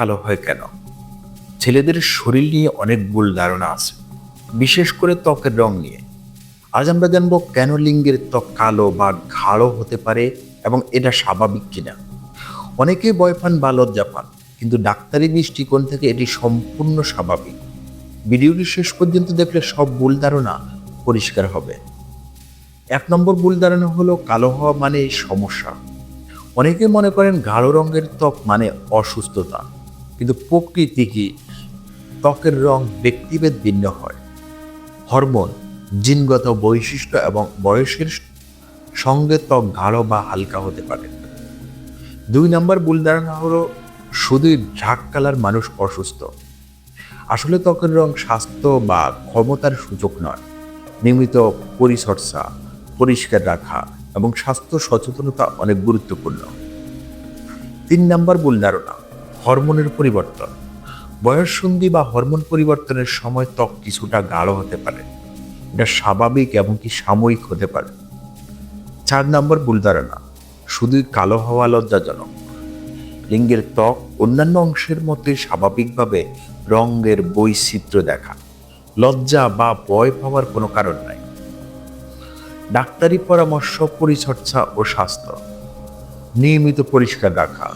কালো হয় কেন? ছেলেদের শরীর নিয়ে অনেক ভুল ধারণা আছে, বিশেষ করে ত্বকের রং নিয়ে। আজ আমরা জানবো কেন লিঙ্গের ত্বক কালো বা গাঢ় হতে পারে এবং এটা স্বাভাবিক কিনা। অনেকেই ভয় পান বা লজ্জা পান, কিন্তু ডাক্তারি দৃষ্টিকোণ থেকে এটি সম্পূর্ণ স্বাভাবিক। ভিডিওটি শেষ পর্যন্ত দেখলে সব ভুল ধারণা পরিষ্কার হবে। 1 নম্বর ভুল ধারণা হলো কালো হওয়া মানে সমস্যা। অনেকে মনে করেন গাঢ় রঙের ত্বক মানে অসুস্থতা, কিন্তু প্রকৃতি কি? ত্বকের রং ব্যক্তিভেদ ভিন্ন হয়। হরমোন, জিনগত বৈশিষ্ট্য এবং বয়সের সঙ্গে ত্বক গাঢ় বা হালকা হতে পারে। 2 নম্বর ভুল ধারণা হলো শুধুই ডার্ক কালার মানুষ অসুস্থ। আসলে ত্বকের রং স্বাস্থ্য বা ক্ষমতার সূচক নয়। নিয়মিত পরিচর্যা, পরিষ্কার রাখা এবং স্বাস্থ্য সচেতনতা অনেক গুরুত্বপূর্ণ। 3 নম্বর ভুল ধারণা হরমোনের পরিবর্তন। বয়ঃসন্ধি বা হরমোন পরিবর্তনের সময় ত্বক কিছুটা গাঢ় হতে পারে। এটা স্বাভাবিক এবং কি সাময়িক হতে পারে। 4 নম্বর ভুল ধারণা শুধুই কালো হওয়া লজ্জাজনক। লিঙ্গের ত্বক অন্যান্য অংশের মতোই স্বাভাবিকভাবে রঙের বৈচিত্র্য দেখা। লজ্জা বা ভয় পাওয়ার কোনো কারণ নাই। ডাক্তারি পরামর্শ, পরিচর্যা ও স্বাস্থ্য, নিয়মিত পরিষ্কার রাখা,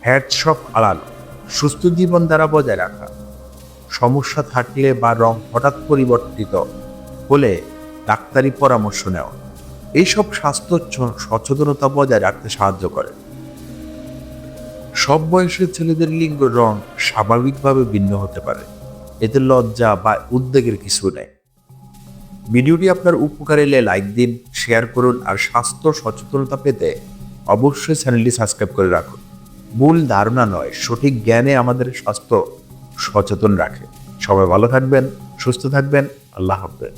হ্যাটশপ আড়ানো, সুস্থ জীবনধারা বজায় রাখা, সমস্যা থাকলে বা রং হঠাৎ পরিবর্তিত হলে ডাক্তারি পরামর্শ নেওয়া, এইসব স্বাস্থ্য সচেতনতা বজায় রাখতে সাহায্য করে। সব বয়সের ছেলেদের লিঙ্গ রং স্বাভাবিকভাবে ভিন্ন হতে পারে, এতে লজ্জা বা উদ্বেগের কিছু নেই। ভিডিওটি আপনার উপকারে এলে লাইক দিন, শেয়ার করুন, আর স্বাস্থ্য সচেতনতা পেতে অবশ্যই চ্যানেলটি সাবস্ক্রাইব করে রাখুন। ভুল ধারণা নয়, সঠিক জ্ঞানে আমাদের স্বাস্থ্য সচেতন রাখে। সবাই ভালো থাকবেন, সুস্থ থাকবেন। আল্লাহ হাফেজ।